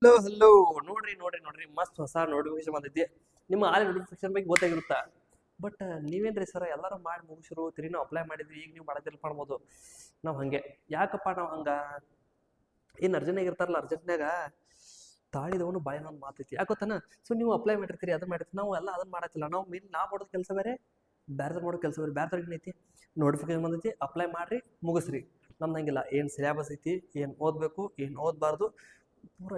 Hello hello ನೋಡ್ರಿ ನೋಡ್ರಿ ನೋಡ್ರಿ ಮಸ್ತ್ ಹೊಸ ನೋಟಿಫಿಕೇಶನ್ ಬಂದೈತಿ. ನಿಮ್ಮ ಆಲ್ ನೋಟಿಫಿಕೇಶನ್ ಬಗ್ಗೆ ಗೊತ್ತಾಗಿರುತ್ತಾ. ಬಟ್ ನೀವೇನ್ರಿ ಸರ್ ಎಲ್ಲರೂ ಮಾಡಿ ಮುಗಿಸಿರು ತಿರಿ ನಾವು ಅಪ್ಲೈ ಮಾಡಿದ್ವಿ, ಈಗ ನೀವು ಮಾಡೋದಿಲ್ಲ ಮಾಡ್ಬೋದು. ನಾವು ಹಂಗೆ ಯಾಕಪ್ಪ ನಾವು ಹಂಗ ಏನು ಅರ್ಜೆಂಟ್ನಾಗ ಇರ್ತಾರಲ್ಲ, ಅರ್ಜೆಂಟ್ನಾಗ ತಾಳಿದವನು ಬಾಯಿನ ಒಂದು ಮಾತೈತಿ ಯಾಕೊತ್ತಾನ. ಸೊ ನೀವು ಅಪ್ಲೈ ಮಾಡಿರ್ತೀರಿ, ಅದನ್ನ ಮಾಡಿರ್ತೀರಿ, ನಾವು ಎಲ್ಲ ಅದನ್ನ ಮಾಡತ್ತಿಲ್ಲ. ನಾವು ಮಾಡೋದು ಕೆಲಸ ಬೇರೆ, ಬ್ಯಾರ್ದ ಮಾಡೋ ಕೆಲಸ ಬೇರೆ. ಬ್ಯಾರ್ದ ಏನೈತಿ, ನೋಟಿಫಿಕೇಶನ್ ಬಂದೈತಿ, ಅಪ್ಲೈ ಮಾಡ್ರಿ ಮುಗಿಸ್ರಿ. ನಮ್ದು ಹಂಗಿಲ್ಲ, ಏನು ಸಿಲೆಬಸ್ ಐತಿ, ಏನು ಓದಬೇಕು, ಏನು ಓದಬಾರ್ದು, ಪೂರ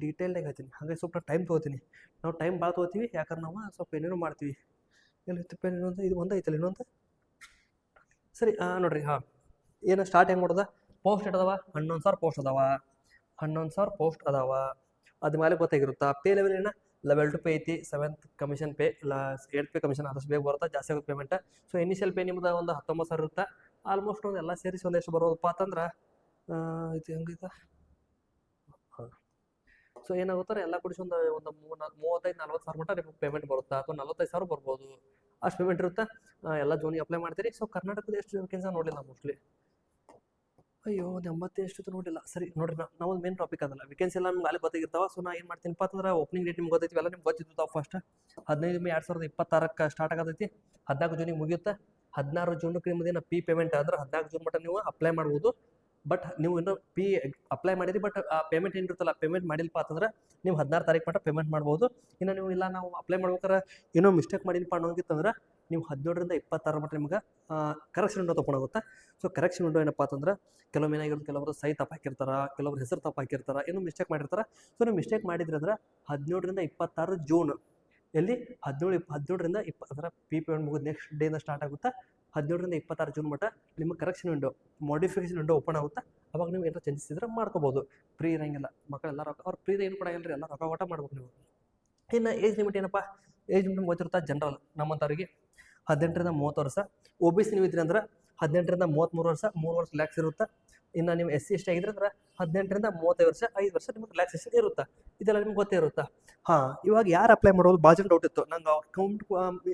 ಡೀಟೇಲ್ನಾಗ ಹೇಳ್ತೀನಿ. ಹಾಗೆ ಸ್ವಲ್ಪ ಟೈಮ್ ತೊಗೋತೀನಿ. ನಾವು ಟೈಮ್ ಭಾಳ ತೊಗೋತೀವಿ, ಯಾಕಂದ್ರೆ ನಾವು ಸ್ವಲ್ಪ ಏನೇನೋ ಮಾಡ್ತೀವಿ. ಎಲ್ಲಿ ಪೆನ್ ಇನ್ನೊಂದು ಇದು ಒಂದು ಐತಲ್ಲ ಇನ್ನೊಂದು. ಸರಿ ನೋಡ್ರಿ, ಹಾಂ ಏನು ಸ್ಟಾರ್ಟ್ ಹೆಂಗೆ ಮಾಡೋದ. ಪೋಸ್ಟ್ ಇಟ್ಟದವ 11,000 ಪೋಸ್ಟ್ ಅದಾವ. 11,000 ಪೋಸ್ಟ್ ಅದಾವ. ಅದ ಮೇಲೆ ಗೊತ್ತಾಗಿರುತ್ತಾ ಪೇ ಲೆವೆಲ್ ಏನ ಲೆವೆಲ್ 2 ಪೇ ಐತಿ, 7th ಕಮಿಷನ್ ಪೇ ಇಲ್ಲ 8th ಪೇ ಕಮಿಷನ್ ಆದಷ್ಟು ಬೇಗ ಬರುತ್ತೆ, ಜಾಸ್ತಿ ಆಗುತ್ತೆ ಪೇಮೆಂಟ್. ಸೊ ಇನಿಷಿಯಲ್ ಪೇ ನಿಮ್ದು ಒಂದು 19,000 ಇರುತ್ತೆ. ಆಲ್ಮೋಸ್ಟ್ ಒಂದು ಎಲ್ಲ ಸೇರಿಸಿ ಒಂದು ಎಷ್ಟು ಬರೋದಪ್ಪ ಅಂತಂದ್ರೆ ಇದು ಹೆಂಗೈತೆ. ಹಾಂ, ಸೊ ಏನಾಗುತ್ತಾರೆ ಎಲ್ಲ ಕೂಡಿಸಿ ಒಂದು 35-40 ಸಾವಿರ ಮಟ್ಟ ನಿಮ್ಗೆ ಪೇಮೆಂಟ್ ಬರುತ್ತಾ, ಅಥವಾ 45,000 ಬರ್ಬೋದು. ಅಷ್ಟು ಪೇಮೆಂಟ್ ಇರುತ್ತೆ. ಎಲ್ಲ ಜೋನಿಗೆ ಅಪ್ಲೈ ಮಾಡ್ತೀರಿ. ಸೊ ಕರ್ನಾಟಕದ ಎಷ್ಟು ವೇಕೆನ್ಸಿ ನೋಡಿಲ್ಲ ಮೋಸ್ಟ್ಲಿ. ಅಯ್ಯೋ 80 ಎಷ್ಟು ನೋಡಿಲ್ಲ. ಸರಿ ನೋಡ್ರಿ, ನಾವೊಂದು ಮೇನ್ ಟಾಪಿಕ್ ಅದಲ್ಲ, ವೇಕೆನ್ಸಿ ಎಲ್ಲ ನಮ್ಗೆ ಅಲ್ಲಿ ಗೊತ್ತಾಗಿರ್ತಾವ. ಸೊ ನಾ ಏನು ಮಾಡ್ತೀನಿಪ್ಪ ಅಂತಂದ್ರೆ ಓಪನಿಂಗ್ ಡೇಟ್ ನಿಮ್ಗೆ ಗೊತ್ತೈತಿ, ಎಲ್ಲ ನಿಮ್ಗೆ ಗೊತ್ತಿದ್ದು ಫಸ್ಟ್ 15 ಮೇ 2026 ಸ್ಟಾರ್ಟ್ ಆಗತೈತಿ. 14 ಜೂನಿಗೆ ಮುಗಿಯುತ್ತೆ. 16 ಜೂನ್ಗೆ ನಿಮ್ಮದೇನು ಪಿ ಪೇಮೆಂಟ್ ಆದ್ರೆ 14 ಜೂನ್ ಮಟ್ಟ ನೀವು ಅಪ್ಲೈ ಮಾಡ್ಬೋದು. ಬಟ್ ನೀವು ಇನ್ನೂ ಪಿ ಅಪ್ಲೈ ಮಾಡಿರಿ, ಬಟ್ ಆ ಪೇಮೆಂಟ್ ಏನಿರುತ್ತಲ್ಲ, ಪೇಮೆಂಟ್ ಮಾಡಿಲ್ಪ ಅಂತಂದ್ರೆ ನೀವು 16 ತಾರೀಕು ಮಟ್ಟ ಪೇಮೆಂಟ್ ಮಾಡ್ಬೋದು. ಇನ್ನು ನೀವು ಇಲ್ಲ ನಾವು ಅಪ್ಲೈ ಮಾಡ್ಬೇಕಾರೆ ಏನೋ ಮಿಸ್ಟೇಕ್ ಮಾಡಿಲ್ಪ ಅನ್ನೋಂಗಿತ್ತಂದ್ರೆ ನೀವು 17ರಿಂದ 26 ಮಟ್ಟ ನಿಮ್ಗೆ ಕರೆಕ್ಷನ್ ವಿಂಡೋ ತೊಗೊಂಡೋಗುತ್ತೆ. ಸೊ ಕರೆಕ್ಷನ್ ವಿಂಡೋ ಏನಪ್ಪ ಅಂತಂದ್ರೆ ಕೆಲವೊಮ್ಮೆ ಏನಾಗಿರುತ್ತೆ, ಕೆಲವರು ಸೈ ತಪ್ಪು ಹಾಕಿರ್ತಾರೆ, ಕೆಲವರು ಹೆಸರು ತಪ್ಪು ಹಾಕಿರ್ತಾರೆ, ಏನೋ ಮಿಸ್ಟೇಕ್ ಮಾಡಿರ್ತಾರೆ. ಸೊ ನೀವು ಮಿಸ್ಟೇಕ್ ಮಾಡಿದ್ರಿ ಅಂದ್ರೆ 17ರಿಂದ 26 ಜೂನ್ ಎಲ್ಲಿ 17ರಿಂದ 20 ಅದರ ಪಿ ಪೇಮೆಂಟ್ ಮುಗಿದು ನೆಕ್ಸ್ಟ್ ಡೇಯಿಂದ ಸ್ಟಾರ್ಟ್ ಆಗುತ್ತೆ. 17ರಿಂದ 26 ಜೂನ್ ಮಟ್ಟ ನಿಮ್ಮ correction window, modification window open ಆಗುತ್ತೆ. ಅವಾಗ ನೀವು ಏನೋ ಚೇಂಜಸ್ ಇದ್ರೆ ಮಾಡ್ಕೋಬೋದು. ಫ್ರೀ ಇರಂಗಿಲ್ಲ ಮಕ್ಕಳೆಲ್ಲ, ರೊಕ್ಕ ಅವ್ರು ಫ್ರೀದ ಏನು ಕೊಡಂಗಿಲ್ಲ ರೀ, ಎಲ್ಲ ರೊಕ್ಕ ಕೊಟ್ಟ ಮಾಡ್ಬೇಕು ನೀವು. ಇನ್ನು ಏಜ್ ಲಿಮಿಟ್ ಏನಪ್ಪ, ಏಜ್ ಲಿಮಿಟ್ ಗೊತ್ತಿರುತ್ತೆ. ಜನರಲ್ ನಮ್ಮಂಥವ್ರಿಗೆ 18ರಿಂದ 30 ವರ್ಷ. ಒ ಬಿ ಸಿ ನೀವು ಇದ್ರಿ ಅಂದ್ರೆ 18ರಿಂದ 33 ವರ್ಷ, 3 ವರ್ಷ ರಿಲ್ಯಾಕ್ಸ್ ಇರುತ್ತೆ. ಇನ್ನು ನೀವು SC ST ಆಗಿದ್ರೆ ಅಂದ್ರೆ 18ರಿಂದ 35 ವರ್ಷ, 5 ವರ್ಷ ನಿಮ್ಗೆ ರಿಲ್ಯಾಕ್ಸೇಷನ್ ಇರುತ್ತೆ. ಇದೆಲ್ಲ ನಿಮ್ಗೆ ಗೊತ್ತೇ ಇರುತ್ತಾ. ಹಾಂ, ಇವಾಗ ಯಾರು ಅಪ್ಲೈ ಮಾಡೋದು ಭಾಳ ಜನ ಡೌಟ್ ಇತ್ತು ನಂಗೆ. ಅಕೌಂಟ್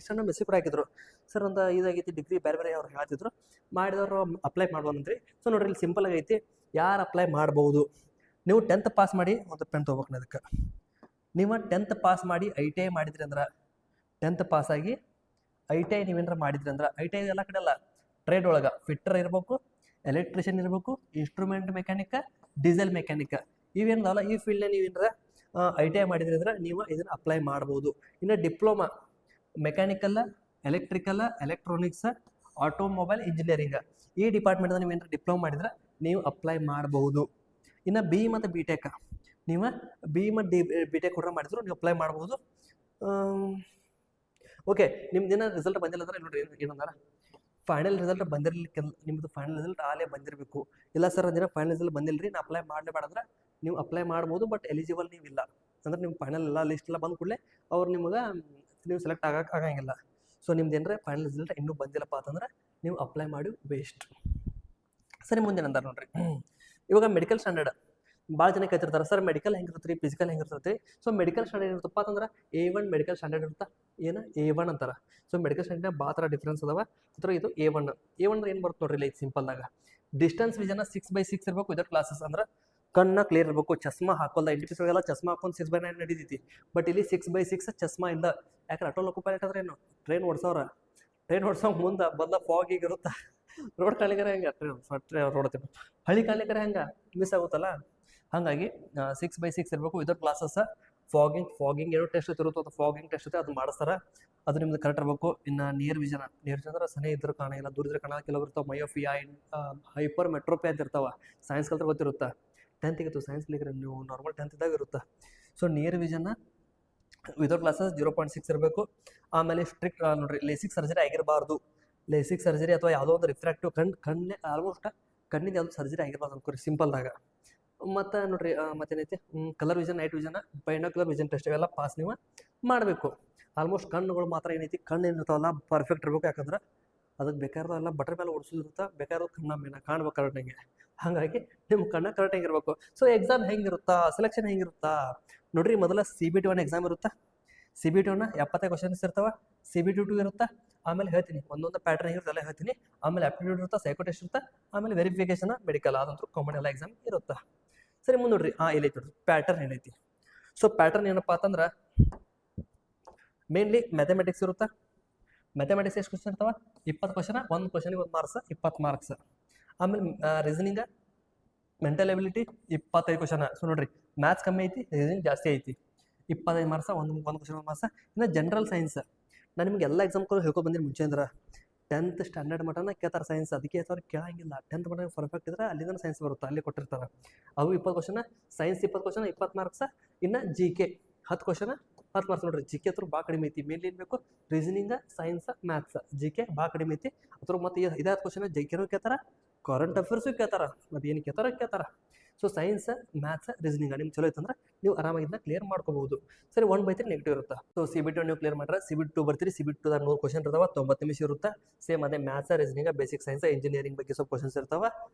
ಸಣ್ಣ ಮೆಸೇಜ್ ಕೂಡ ಹಾಕಿದ್ರು, ಸರ್ ಒಂದು ಇದಾಗೈತಿ ಡಿಗ್ರಿ ಬೇರೆ ಬೇರೆ ಅವ್ರು ಹೇಳ್ತಿದ್ರು, ಮಾಡಿದವರು ಅಪ್ಲೈ ಮಾಡ್ಬೋದಂದ್ರಿ. ಸೊ ನೋಡ್ರಿ, ಇಲ್ಲಿ ಸಿಂಪಲ್ ಆಗೈತಿ, ಯಾರು ಅಪ್ಲೈ ಮಾಡ್ಬೋದು. ನೀವು 10th ಪಾಸ್ ಮಾಡಿ ಒಂದು ಪೆನ್ ತೊಗೋಬೇಕು. ಅದಕ್ಕೆ ನೀವು 10th ಪಾಸ್ ಮಾಡಿ ITI ಮಾಡಿದ್ರಿ ಅಂದ್ರೆ, 10th ಪಾಸಾಗಿ ITI ನೀವೇನಾರ ಮಾಡಿದ್ರಿ ಅಂದ್ರೆ, ITI ಎಲ್ಲ ಕಡೆ ಅಲ್ಲ, ಟ್ರೇಡ್ ಒಳಗೆ ಫಿಟ್ಟರ್ ಇರಬೇಕು, ಎಲೆಕ್ಟ್ರಿಷಿಯನ್ ಇರಬೇಕು, ಇನ್ಸ್ಟ್ರೂಮೆಂಟ್ ಮೆಕ್ಯಾನಿಕ್, ಡೀಸೆಲ್ ಮೆಕ್ಯಾನಿಕ್, ಇವೇನಲ್ಲ ಈ ಫೀಲ್ಡ್ನ ನೀವೇನಾರ ITI ಮಾಡಿದ್ರಿ ಅಂದ್ರೆ ನೀವು ಇದನ್ನು ಅಪ್ಲೈ ಮಾಡ್ಬೋದು. ಇನ್ನು diploma mechanical, electrical, electronics, automobile engineering, ಈ ಡಿಪಾರ್ಟ್ಮೆಂಟ್ನ ನೀವು ಏನಾರ ಡಿಪ್ಲೊಮಾ ಮಾಡಿದ್ರೆ ನೀವು ಅಪ್ಲೈ ಮಾಡಬಹುದು. ಇನ್ನು BE ಮತ್ತು BTech, ನೀವು BE ಮತ್ತು BTech ಕೂಡ ಮಾಡಿದ್ರು ನೀವು ಅಪ್ಲೈ ಮಾಡ್ಬೋದು. ಓಕೆ, ನಿಮ್ದೇನ ರಿಸಲ್ಟ್ ಬಂದಿಲ್ಲ ಅಂದ್ರೆ ನೋಡ್ರಿ ಏನಂದಾರ, ಫೈನಲ್ ರಿಸಲ್ಟ್ ಬಂದಿರಲಿಕ್ಕೆ ನಿಮ್ಮದು ಫೈನಲ್ ರಿಸಲ್ಟ್ ಆಲೇ ಬಂದಿರಬೇಕು. ಇಲ್ಲ ಸರ್ ಅದೇನೋ ಫೈನಲ್ ರಿಸಲ್ಟ್ ಬಂದಿಲ್ಲ ರೀ, ನಾ ಅಪ್ಲೈ ಮಾಡಲೇಬೇಡಂದ್ರೆ ನೀವು ಅಪ್ಲೈ ಮಾಡ್ಬೋದು. ಬಟ್ ಎಲಿಜಿಬಲ್ ನೀವು ಇಲ್ಲ ಅಂದ್ರೆ ನಿಮ್ಮ ಫೈನಲ್ ಎಲ್ಲ ಲಿಸ್ಟ್ ಎಲ್ಲ ಬಂದ ಕೂಡಲೇ ಅವ್ರು ನಿಮ್ಗೆ ನೀವು ಸೆಲೆಕ್ಟ್ ಆಗಂಗಿಲ್ಲ. ಸೊ ನಿಮ್ದು ಏನರ ಫೈನಲ್ ರಿಸಲ್ಟ್ ಇನ್ನೂ ಬಂದಿಲ್ಲಪ್ಪ ಅಂತಂದ್ರೆ ನೀವು ಅಪ್ಲೈ ಮಾಡಿ ವೇಸ್ಟ್. ಸರಿ, ಮುಂದೆ ಅಂದಾರ ನೋಡ್ರಿ, ಇವಾಗ ಮೆಡಿಕಲ್ ಸ್ಟ್ಯಾಂಡರ್ಡ್ ಭಾಳ ಜನ ಕೇಳ್ತಿರ್ತಾರೆ, ಸರ್ ಮೆಡಿಕಲ್ ಹೆಂಗಿರುತ್ತೆ ರೀ, ಫಿಸಿಕಲ್ ಹೆಂಗಿರ್ತೈತಿ. ಸೊ ಮೆಡಿಕಲ್ ಸ್ಟ್ಯಾಂಡರ್ಡ್ ಇರುತ್ತಪ್ಪ ಅಂತಂದ್ರೆ A1 ಮೆಡಿಕಲ್ ಸ್ಟ್ಯಾಂಡರ್ಡ್ ಇರುತ್ತೆ. ಏನು A1 ಅಂತಾರೆ. ಸೊ ಮೆಡಿಕಲ್ ಸ್ಟ್ಯಾಂಡರ್ಡ್ ಭಾಳ ಥರ ಡಿಫ್ರೆನ್ಸ್ ಅದಾವ. ಅಥವಾ ಇದು A1 ಅಂದ್ರೆ ಏನು ಬರುತ್ತೆ ನೋಡ್ರಿ, ಲೈಕ್ ಸಿಂಪಲ್ದಾಗ ಡಿಸ್ಟೆನ್ಸ್ ವಿಷನ್ 6/6 ಇರಬೇಕು. ವಿದೌಟ್ ಗ್ಲಾಸಸ್ ಅಂದ್ರೆ ಕಣ್ಣ ಕ್ಲಿಯರ್ ಇರಬೇಕು, ಚಸ್ಮಾ ಹಾಕೋಲ್ಲ. ಇಂಡಿಪೀಸ್ಗೆಲ್ಲ ಚಸ್ಮಾ ಹಾಕೊಂಡು 6/9 ನಡೀತೈತಿ. ಬಟ್ ಇಲ್ಲಿ 6/6 ಚಸ್ಮಾ ಇಲ್ಲ. ಯಾಕಂದ್ರೆ ಆಟೋ ಲೋಕೋ ಪೈಲಟ್ ಅಂದ್ರೆ ಏನು, ಟ್ರೈನ್ ಓಡಿಸೋರ, ಟ್ರೈನ್ ಓಡಿಸೋ ಮುಂದೆ ಬಂದ ಫಾಗಿಗೆ ಇರುತ್ತೆ, ರೋಡ್ ಕಾಣ್ಲಿಕ್ಕರೆ ಹೆಂಗೆ, ರೋಡ್ ಹಳ್ಳಿ ಕಾಣ್ಲಿಕ್ಕರೆ ಹೆಂಗೆ ಮಿಸ್ ಆಗುತ್ತಲ್ಲ. ಹಾಗಾಗಿ 6/6 ಇರಬೇಕು, ವಿದೌಟ್ ಗ್ಲಾಸಸ್. ಫಾಗಿಂಗ್ ಏನೋ ಟೆಸ್ಟ್ ಇರುತ್ತೆ, ಅದು ಫಾಗಿಂಗ್ ಟೆಸ್ಟ್ ಇರುತ್ತೆ, ಅದು ಮಾಡಿಸ್ತಾರೆ, ಅದು ನಿಮ್ದು ಕರೆಕ್ಟ್ ಇರಬೇಕು. ಇನ್ನು ನಿಯರ್ ವಿಷನ್ ಅಂದ್ರೆ ಸನೇ ಇದ್ರೆ ಕಾಣಿಲ್ಲ, ದೂರ ಇದ್ರೆ ಕಾಣಲ್ಲ. ಕೆಲವರು ಇರ್ತಾವೆ ಮಯೋಫಿಯಾ, ಹೈಪರ್ ಮೆಟ್ರೋಪಿ ಅಂತ ಇರ್ತಾವೆ. ಸೈನ್ಸ್ ಕಲ್ತ್ರೆ ಗೊತ್ತಿರುತ್ತೆ. 10th ಇತ್ತು ಸೈನ್ಸ್ ಕಲಿಕ್ರೆ ನೀವು ನಾರ್ಮಲ್ 10th ಇದ್ದಾಗ ಇರುತ್ತೆ. So near vision without glasses 0.6 ಇರಬೇಕು. ಆಮೇಲೆ ಸ್ಟ್ರಿಕ್ಟ್ ನೋಡ್ರಿ, ಲೇಸಿಕ್ ಸರ್ಜರಿ ಆಗಿರಬಾರ್ದು. ಲೇಸಿಕ್ ಸರ್ಜರಿ ಅಥವಾ ಯಾವುದೋ ಒಂದು ರಿಫ್ರಾಕ್ಟಿವ್ ಕಣ್ಣೆ ಆಲ್ಮೋಸ್ಟ್ ಕಣ್ಣಿಂದ ಯಾವುದು ಸರ್ಜರಿ ಆಗಿರ್ಬಾರ್ದು ಅನ್ಕೋರಿ ಸಿಂಪಲ್ದಾಗ. ಮತ್ತು ನೋಡ್ರಿ ಮತ್ತೇನೈತಿ, colour vision, night vision, binocular vision test ಇವೆಲ್ಲ ಪಾಸ್ ನೀವು ಮಾಡಬೇಕು. ಆಲ್ಮೋಸ್ಟ್ ಕಣ್ಣುಗಳು ಮಾತ್ರ ಏನೈತಿ, ಕಣ್ಣು ಏನಿರ್ತಾವಲ್ಲ ಪರ್ಫೆಕ್ಟ್ ಇರಬೇಕು. ಯಾಕಂದ್ರೆ ಅದಕ್ಕೆ ಬೇಕಾದ್ರೆಲ್ಲ ಬಟರ್ ಮೇಲೆ ಓಡಿಸೋದಿರುತ್ತೆ, ಬೇಕಾದ್ರೂ ಕಣ್ಣ ಮೇಲೆ ಕಾಣ್ಬೇಕು ಕರೆಕ್ಟಾಗಿ. ಹಾಗಾಗಿ ನಿಮ್ಮ ಕಣ್ಣ ಕರೆಕ್ಟಾಗಿ ಇರಬೇಕು. ಸೊ ಎಕ್ಸಾಮ್ ಹೆಂಗಿರುತ್ತಾ, ಸೆಲೆಕ್ಷನ್ ಹೆಂಗಿರುತ್ತಾ ನೋಡ್ರಿ, ಮೊದಲ CBT 1 ಎಕ್ಸಾಮ್ ಇರುತ್ತೆ. CBT 1 75 ಕ್ವಶನ್ಸ್ ಇರ್ತಾವೆ. CBT 2 ಇರುತ್ತೆ. ಆಮೇಲೆ ಹೇಳ್ತೀನಿ ಒಂದೊಂದು ಪ್ಯಾಟರ್ನ್ ಹೆಂಗಿರುತ್ತೆ ಎಲ್ಲ ಹೇಳ್ತೀನಿ. ಆಮೇಲೆ ಆಪ್ಟಿಟ್ಯೂಡ್ ಇರುತ್ತೆ, ಸೈಕೋ ಟೆಸ್ಟ್ ಇರುತ್ತೆ, ಆಮೇಲೆ ವೆರಿಫಿಕೇಶನ್ ಮೆಡಿಕಲ್, ಅದಂತೂ ಕಾಮನ್ ಎಲ್ಲ ಎಕ್ಸಾಮ್ ಇರುತ್ತೆ. ಸರಿ, ಮುಂದೆ ನೋಡ್ರಿ, ಇಲ್ಲೈತಿ ನೋಡ್ರಿ ಪ್ಯಾಟರ್ನ್ ಏನೈತಿ. ಸೊ ಪ್ಯಾಟರ್ನ್ ಏನಪ್ಪಾ ಅಂತಂದ್ರೆ ಮೇನ್ಲಿ ಮ್ಯಾಥಮೆಟಿಕ್ಸ್ ಇರುತ್ತಾ. ಮ್ಯಾಥಮೆಟಿಕ್ಸ್ ಎಷ್ಟು ಕ್ವಶನ್ ಇರ್ತಾವ? 20 ಕ್ವಶನ್, ಒಂದು ಕ್ವಶನ್ಗೆ 1 ಮಾರ್ಕ್ಸ್, 20 ಮಾರ್ಕ್ಸ್. ಆಮೇಲೆ reasoning mental ability 25 question. So ನೋಡ್ರಿ, ಮ್ಯಾಥ್ಸ್ ಕಮ್ಮಿ ಐತಿ, ರೀಸನಿಂಗ್ ಜಾಸ್ತಿ ಐತಿ, 25 ಮಾರ್ಕ್ಸ್, ಒಂದು ಕ್ವಶನ್ 1 ಮಾರ್ಕ್ಸ್. ಇನ್ನು ಜನರಲ್ ಸೈನ್ಸ್ ನಾನು ನಿಮ್ಗೆ ಎಲ್ಲ ಎಕ್ಸಾಮ್ಗಳು ಹೇಳ್ಕೊ ಬಂದಿನಿ ಮುಂಚೆ. ಅಂದ್ರೆ 10th ಸ್ಟ್ಯಾಂಡರ್ಡ್ ಮಟನ ಕೇಳ್ತಾರೆ ಸೈನ್ಸ್, ಅದಕ್ಕೆ ಅವ್ರಿಗೆ ಕೇಳಂಗಿಲ್ಲ. 10th ಮಟ ಪರ್ಫೆಕ್ಟ್ ಇದ್ರೆ ಅಲ್ಲಿಂದ ಸೈನ್ಸ್ ಬರುತ್ತೆ, ಅಲ್ಲಿ ಕೊಟ್ಟಿರ್ತಾರೆ. ಅವು 20 ಕ್ವಶನ್, ಸೈನ್ಸ್ 20 ಕ್ವಶನ್, 20 ಮಾರ್ಕ್ಸ್. ಇನ್ನು ಜಿ ಕೆ 10 ಕ್ವಶನ್, 10 ಮಾರ್ಕ್ಸ್. ನೋಡ್ರಿ, ಜಿ ಕೆ ಹತ್ರ ಭಾಳ ಕಡಿಮೆ ಐತಿ. ಮೇನ್ಲಿ ಏನು ಬೇಕು? Reasoning, science, maths. G K ಭಾಳ ಕಡಿಮೆ ಐತಿ. ಅದ್ರ ಮತ್ತೆ 5 ಕ್ವಶನ್ ಜಿ ಕೆನೂ ಕೇಳ್ತಾರ, ಕರೆಂಟ್ ಅಫೇರ್ಸು ಕೇಳ್ತಾರ, ಮತ್ತೆ ಏನು ಕೇಳ್ತಾರ. ಸೊ ಸೈನ್ಸ್, ಮ್ಯಾಥ್ಸ್, ರೀಸನಿಂಗ್ ನಿಮ್ಗೆ ಚಲೋ ಐತಂದ್ರೆ ನೀವು ಆರಾಮಾಗಿಂದ ಕ್ಲಿಯರ್ ಮಾಡ್ಕೋಬಹುದು. ಸರಿ, 1/3 ನೆಗೆಟಿವ್ ಇರುತ್ತೆ. ಸೊ CBT ನೀವು ಕ್ಲಿಯರ್ ಮಾಡ್ರೆ CBT 2 ಬರ್ತೀರಿ. CBT 2 100 ಕ್ವಶನ್ ಇರ್ತಾವ, 90 ನಿಮಿಷ ಇರುತ್ತೆ. ಸೇಮ್ ಅದೇ maths, reasoning, basic science, engineering ಬಗ್ಗೆ ಸ್ವಲ್ಪ ಕ್ವಶನ್ಸ್ ಇರ್ತಾವ.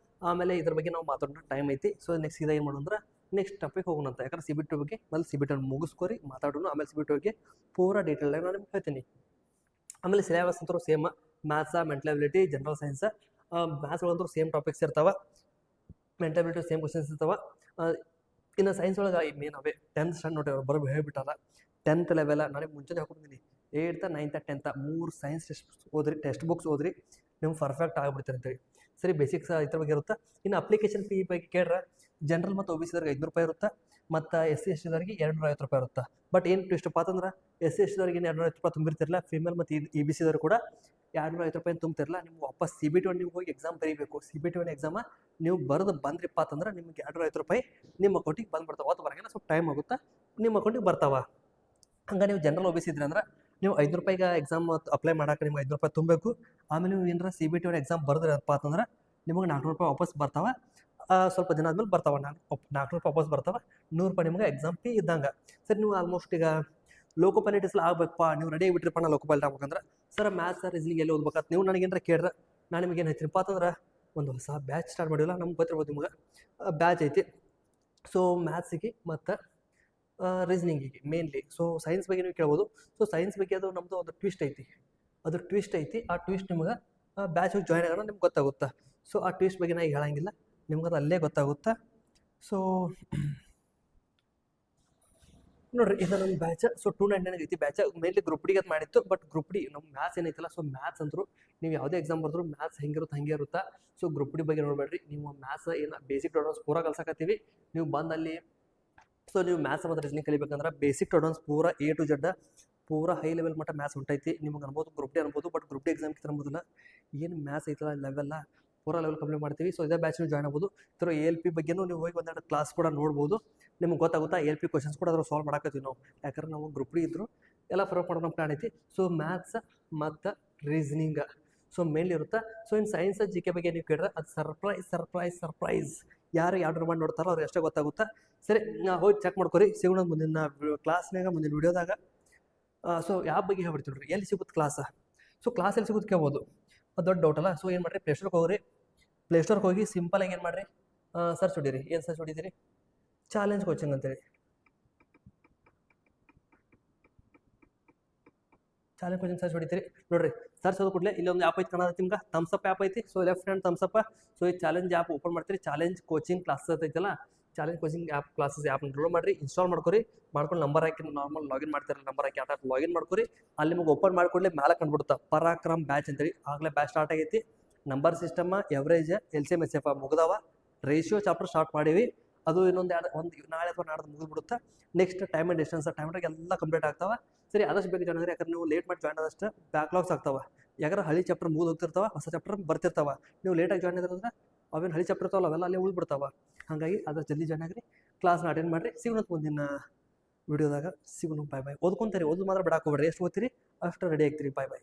ಆಮೇಲೆ ಇದ್ರ ಬಗ್ಗೆ ನಾವು ಮಾತಾಡೋ ಟೈಮ್ ಐತಿ. ಸೊ ನೆಕ್ಸ್ಟ್ ಏನು ಮಾಡೋಣ, ನೆಕ್ಸ್ಟ್ ಟಾಪಿಕ್ ಹೋಗೋಣ ಅಂತ. ಯಾಕಂದ್ರೆ CBT 2 ಬಗ್ಗೆ ಮೊದಲು CBT ಮುಗಿಸ್ಕೋರಿ, ಮಾತಾಡೋಣ. ಆಮೇಲೆ CBT 2 ಬಗ್ಗೆ ಪೂರಾ ಡೀಟೇಲ್ ಆಗಿ ನಾನು ನಿಮ್ಗೆ ಹೇಳ್ತೀನಿ. ಆಮೇಲೆ ಸಿಲೆಬಸ್ ಅಂತೂ same, maths, mental ability, general science. Maths ಒಳಗಂತೂ ಸೇಮ್ ಟಾಪಿಕ್ಸ್ ಇರ್ತಾವ, ಮೆಂಟಲ್ ಎಬಿಲಿಟಿ ಸೇಮ್ ಕ್ವಶನ್ಸ್ ಇರ್ತಾವ. ಇನ್ನು ಸೈನ್ಸ್ ಒಳಗೆ ಮೇನ್ ಅವೇ 10th ಸ್ಟ್ಯಾಂಡ್ ನೋಡಿ ಅವ್ರು ಬರೋ ಹೇಳ್ಬಿಟ್ಟಾರ. 10th ಲೆವೆಲ್ ನನಗೆ ಮುಂಚೆನೇ ಹಾಕೊಂಡಿದ್ದೀನಿ. 8th, 9th, 10th 3 science text books ಓದ್ರಿ, ನೀವು ಪರ್ಫೆಕ್ಟ್ ಆಗಿಬಿಡ್ತೀರಿ ಅಂತೇಳಿ. ಸರಿ, ಬೇಸಿಕ್ಸ್ ಇದ್ರ ಬಗ್ಗೆ ಇರುತ್ತೆ. ಇನ್ನು ಅಪ್ಲಿಕೇಶನ್ ಫೀ ಬಗ್ಗೆ ಕೇಳ್ರೆ ಜನರಲ್ ಮತ್ತು OBC ದವ್ರಿಗೆ 500 ರೂಪಾಯಿ ಇರುತ್ತೆ, ಮತ್ತು SC/ST ದವ್ರಿಗೆ 250 ರೂಪಾಯಿ ಇರುತ್ತೆ. ಬಟ್ ಏನು ಇಷ್ಟಪ್ಪ ಅಂತಂದ್ರೆ SC/ST ದವ್ರಿಗೆ 250 ರೂಪಾಯಿ ತುಂಬಿರ್ತಿರಲ್ಲ, ಫೀಮೇಲ್ ಮತ್ತು EBC ದವ್ರು ಕೂಡ 250 ರೂಪಾಯಿ ತುಂಬ್ತಿರಲ್ಲ. ನೀವು ವಾಪಸ್ CBT 1 ನೀವು ಹೋಗಿ ಎಕ್ಸಾಮ್ ಬರೀಬೇಕು. CBT 1 ಎಕ್ಸಾಮ ನೀವು ಬರೆದು ಬಂದ್ರಿಪ್ಪ ಅಂತಂದ್ರೆ ನಿಮ್ಗೆ 250 ರೂಪಾಯಿ ನಿಮ್ಮ ಅಕೌಂಟಿಗೆ ಬಂದ್ಬಿಡ್ತಾವೆ. ಅವತ್ತು ಬರೋಂಗಿಲ್ಲ, ಸ್ವಲ್ಪ ಟೈಮ್ ಆಗುತ್ತೆ, ನಿಮ್ಮ ಅಕೌಂಟಿಗೆ ಬರ್ತಾವ. ಹಂಗೆ ನೀವು ಜನರಲ್ OBC ಇದ್ರಿ ಅಂದ್ರೆ ನೀವು 500 ರೂಪಾಯಿಗೆ ಎಕ್ಸಾಮ್ ಅಪ್ಲೈ ಮಾಡೋಕೆ ನಿಮ್ಗೆ 500 ರೂಪಾಯಿ ತುಂಬಬೇಕು. ಆಮೇಲೆ ನೀವು ಏನಾರ CBT 1 ಎಕ್ಸಾಮ್ ಬರೆದ್ರಪ್ಪ ಅಂತಂದ್ರೆ ನಿಮಗೆ 400 ರೂಪಾಯಿ ವಾಪಸ್ ಬರ್ತಾವೆ. ಸ್ವಲ್ಪ ದಿನ ಆದ್ಮೇಲೆ ಬರ್ತಾವೆ, 400 ರೂಪಾಯಿ ವಾಪಸ್ ಬರ್ತಾವೆ. 100 ರೂಪಾಯಿ ನಿಮ್ಗೆ ಎಕ್ಸಾಮ್ ಫೀ ಇದ್ದಂಗೆ. ಸರಿ, ನೀವು ಆಲ್ಮೋಸ್ಟ್ ಈಗ ಲೋಕೋಪಾಲಿಟಿಸ್ಲ ಆಗ್ಬೇಕಪ್ಪ, ನೀವು ರೆಡಿ ಆಗಿಬಿಟ್ರಿಪ್ಪ ನಾ ಲೋಕೋಪಾಲಿಟಿ ಆಗ್ಬೇಕಂದ್ರೆ ಸರ್ ಮ್ಯಾಥ್ಸ್, ರೀಸನಿಂಗ್ ಎಲ್ಲಿ ಓದ್ಬೇಕಂತ ನೀವು ನನಗೇನಾರ ಕೇಳ್ರೆ ನಾನು ನಿಮಗೆ ಏನು ಹೇಳ್ತೀನಿಪ್ಪ ಅಂತಂದ್ರೆ ಒಂದು ಹೊಸ ಬ್ಯಾಚ್ ಸ್ಟಾರ್ಟ್ ಮಾಡಿಲ್ಲ, ನಮ್ಗೆ ಗೊತ್ತಿರ್ಬೋದು ನಿಮ್ಗೆ ಬ್ಯಾಚ್ ಐತಿ. ಸೊ ಮ್ಯಾಥ್ಸಿಗೆ ಮತ್ತು ರೀಸನಿಂಗಿಗೆ ಮೇನ್ಲಿ. ಸೊ ಸೈನ್ಸ್ ಬಗ್ಗೆ ನೀವು ಕೇಳ್ಬೋದು. ಸೊ ಸೈನ್ಸ್ ಬಗ್ಗೆ ಅದು ನಮ್ಮದು ಒಂದು ಟ್ವಿಸ್ಟ್ ಐತಿ, ಆ ಟ್ವಿಸ್ಟ್ ನಿಮ್ಗೆ ಬ್ಯಾಚ್ ಹೋಗಿ ಜಾಯ್ನ್ ಆಗೋಣ ನಿಮ್ಗೆ ಗೊತ್ತಾಗುತ್ತಾ. ಸೊ ಆ ಟ್ವಿಸ್ಟ್ ಬಗ್ಗೆ ನಾನು ಹೇಳಂಗಿಲ್ಲ, ನಿಮ್ಗೆ ಅದು ಅಲ್ಲೇ ಗೊತ್ತಾಗುತ್ತಾ. ಸೊ ನೋಡ್ರಿ, ಇದು ನಮ್ಮ ಬ್ಯಾಚ್. ಸೊ 299 ಐತಿ ಬ್ಯಾಚ್. ಮೇನ್ಲಿ ಗ್ರೂಪ್ ಡಿಗೆ ಅದು ಮಾಡಿತ್ತು, ಬಟ್ ಗ್ರೂಪ್ ಡಿ ನಮ್ಮ ಮ್ಯಾಥ್ಸ್ ಏನೈತಲ್ಲ, ಸೊ ಮ್ಯಾಥ್ಸ್ ಅಂತೂ ನೀವು ಯಾವುದೇ ಎಕ್ಸಾಮ್ ಬರೆದ್ರು ಮ್ಯಾಥ್ಸ್ ಹೆಂಗಿರುತ್ತೆ ಹಂಗೆ ಇರುತ್ತಾ. ಸೊ ಗ್ರೂಪ್ ಡಿ ಬಗ್ಗೆ ನೋಡಬೇಡ್ರಿ, ನೀವು ಮ್ಯಾಥ್ಸ್ ಏನು ಬೇಸಿಕ್ ಟೋಟಲ್ಸ್ ಪೂರಾ ಕಲ್ಸಕತ್ತೀವಿ ನೀವು ಬಂದಲ್ಲಿ. ಸೊ ನೀವು ಮ್ಯಾಥ್ಸ್ ಮತ್ತು ರೀಸನಿಂಗ್ ಕಲಿಬೇಕಂದ್ರೆ ಬೇಸಿಕ್ ಟೋಟಲ್ಸ್ ಪೂರಾ A to Z ಪೂರಾ ಹೈ ಲೆವೆಲ್ ಮಟ್ಟ ಮ್ಯಾಥ್ಸ್ ಹೊಂಟೈತಿ. ನಿಮ್ಗೆ ಅನ್ಬೋದು ಗ್ರೂಪ್ ಡಿ ಅನ್ಬೋದು, ಬಟ್ ಗ್ರೂಪ್ ಡಿ ಎಕ್ಸಾಮ್ಗೆ ತರಬೋದಿಲ್ಲ. ಏನು ಮ್ಯಾಥ್ಸ್ ಐತಲ್ಲ ಲೆವೆಲ್ಲ ಪೂರಾ ಲೆವೆಲ್ ಕಂಪ್ಲೀಟ್ ಮಾಡ್ತೀವಿ. ಸೊ ಇದೇ ಬ್ಯಾಚ್ ನೀವು ಜಾಯ್ನ್ ಆಗ್ಬೋದು. ಥರ ALP ಬಗ್ಗೆನೂ ನೀವು ಹೋಗಿ ಒಂದೆರಡು ಕ್ಲಾಸ್ ಕೂಡ ನೋಡ್ಬೋದು, ನಿಮ್ಗೆ ಗೊತ್ತಾಗುತ್ತಾ. ALP ಕ್ವಶನ್ಸ್ ಕೂಡ ಅದ್ರ ಸಾಲ್ವ್ ಮಾಡಾಕತ್ತೀವಿ ನಾವು, ಯಾಕಂದ್ರೆ ನಾವು ಗ್ರೂಪ್ ಡಿ ಇದ್ರು ಎಲ್ಲ ಫರಕ್ ಮಾಡೋ ನಮ್ಮ ಪ್ಲಾನ್ ಐತಿ. ಸೊ ಮ್ಯಾಥ್ಸ್ ಮತ್ತು ರೀಸನಿಂಗ್ ಸೊ ಮೇನ್ಲಿ ಇರುತ್ತೆ. ಸೊ ಇನ್ನು ಸೈನ್ಸ್ GK ಬಗ್ಗೆ ನೀವು ಕೇಳಿದ್ರೆ ಅದು ಸರ್ಪ್ರೈಸ್ ಯಾರು ಯಾವ ಮಾಡಿ ನೋಡ್ತಾರೋ ಅವ್ರಿಗೆ ಅಷ್ಟೇ ಗೊತ್ತಾಗುತ್ತಾ. ಸರಿ, ಹೋಗಿ ಚೆಕ್ ಮಾಡ್ಕೊರಿ. ಸಿಗೋಣ ಮುಂದಿನ ಕ್ಲಾಸ್ನಾಗ, ಮುಂದಿನ ವಿಡಿಯೋದಾಗ. ಸೊ ಯಾವ ಬಗ್ಗೆ ಹೇಳ್ಬಿಡ್ತೀವಿ ನೋಡ್ರಿ, ಎಲ್ಲಿ ಸಿಗುತ್ತೆ ಕ್ಲಾಸ್. ಸೊ ಕ್ಲಾಸ್ ಎಲ್ಲಿ ಸಿಗುತ್ತೆ ಕೇಳ್ಬೋದು, ಅದು ದೊಡ್ಡ ಡೌಟ್ ಅಲ್ಲ. ಸೊ ಏನು ಮಾಡಿರಿ, ಪ್ಲೇಸ್ಟೋರ್ಗೆ ಹೋಗ್ರಿ. ಪ್ಲೇಸ್ಟೋರ್ಗೆ ಹೋಗಿ ಸಿಂಪಲಾಗಿ ಏನು ಮಾಡಿರಿ, ಸರ್ಚ್ ಹೊಡೀರಿ. ಏನು ಸರ್ಚ್ ಹೊಡಿತೀರಿ? ಚಾಲೆಂಜ್ ಕೋಚಿಂಗ್ ಅಂತೇಳಿ. ಚಾಲೆಂಜ್ ಕೋಚಿಂಗ್ ಸರ್ಚ್ ಹೊಡಿತೀರಿ. ನೋಡ್ರಿ, ಸರ್ಚ್ ಹೋದ ಕೂಡಲೇ ಇಲ್ಲಿ ಒಂದು ಆ್ಯಪ್ ಐತಿ ಕಾಣತ್ತೆ ನಿಮ್ಗೆ, ಥಮ್ಸ್ ಅಪ್ ಆ್ಯಪ್ ಐತಿ. So left hand thumbs up. So ಈ ಚಾಲೆಂಜ್ ಆ್ಯಪ್ ಓಪನ್ ಮಾಡ್ತೀರಿ. ಚಾಲೆಂಜ್ ಕೋಚಿಂಗ್ ಕ್ಲಾಸಸ್ ಐತಲ್ಲ, challenge coaching classes app download ಮಾಡಿರಿ, ಇನ್ಸ್ಟಾಲ್ ಮಾಡ್ಕೊರಿ. ಮಾಡ್ಕೊಂಡು ನಂಬರ್ ಹಾಕಿ ನಾರ್ಮಲ್ ಲಾಗಿನ್ ಮಾಡ್ತಾರೆ, ನಂಬರ್ ಹಾಕಿ ಆಟ ಲಾಗಿನ್ ಮಾಡ್ಕೊರಿ. ಅಲ್ಲಿ ನಿಮಗೆ ಓಪನ್ ಮಾಡ್ಕೊಡ್ಲಿ ಮೇಲೆ ಕಂಡುಬಿಡುತ್ತಾ ಪರಾಕ್ರಮ್ ಬ್ಯಾಚ್ ಅಂತೇಳಿ. ಆಗಲೇ ಬ್ಯಾಚ್ ಸ್ಟಾರ್ಟ್ ಆಗೈತಿ. Number system, average, LCM SCF ಮುಗ್ದಾವ. ರೇಷಿಯೋ ಚಾಪ್ಟರ್ ಸ್ಟಾರ್ಟ್ ಮಾಡೀವಿ, ಅದು ಇನ್ನೊಂದು ನಾಳೆ ಅಥವಾ ನಾಡ್ದು ಮುಗಿದ್ಬಿಡುತ್ತೆ. ನೆಕ್ಸ್ಟ್ ಟೈಮ್ ಆ್ಯಂಡ್ ಡಿಸ್ಟೆನ್ಸ್ ಟೈಮ್ನಾಗ ಎಲ್ಲ ಕಂಪ್ಲೀಟ್ ಆಗ್ತಾವೆ. ಸರಿ, ಆದಷ್ಟು ಬೇಗ ಜಾಯ್ನ್ ಆಗಿರಿ. ಯಾಕಂದ್ರೆ ನೀವು ಲೇಟ್ ಮಾಡಿ ಜಾಯ್ನ್ ಆದಷ್ಟು ಬ್ಯಾಕ್ಲಾಗ್ಸ್ ಆಗ್ತಾವೆ. ಯಾಕಂದ್ರೆ ಹಳಿ ಚಾಪ್ಟರ್ ಮುಗಿದು ಹೋಗ್ತಿರ್ತಾವೆ, ಹೊಸ ಚಾಪ್ಟರ್ ಬರ್ತಿರ್ತಾವೆ. ನೀವು ಲೇಟಾಗಿ ಜಾಯ್ನ್ ಆಗಿರೋದ್ರೆ ಅವೇನು ಹಳಿ ಚಾಪ್ಟರ್ ಇರ್ತಾವಲ್ಲ ಅವೆಲ್ಲ ಅಲ್ಲೇ ಉಳ್ಬಿಡ್ತಾವೆ. ಹಾಗಾಗಿ ಆದಷ್ಟು ಜಲ್ದಿ ಜಾಯ್ನ್ ಆಗಿರಿ, ಕ್ಲಾಸ್ನ ಅಟೆಂಡ್ ಮಾಡಿರಿ. ಸಿಗೋಣ ಮುಂದಿನ ವಿಡಿಯೋದಾಗ. ಸಿಗೋಣ. ಬಾಯ್. ಓದ್ಕೊಂತೀರಿ, ಓದು ಮಾತ್ರ ಬಿಡಾಕೋಬೇಡ್ರಿ. ಎಷ್ಟು ಓದ್ತೀರಿ ಅಷ್ಟು ರೆಡಿ ಆಗ್ತೀರಿ. ಬಾಯ್.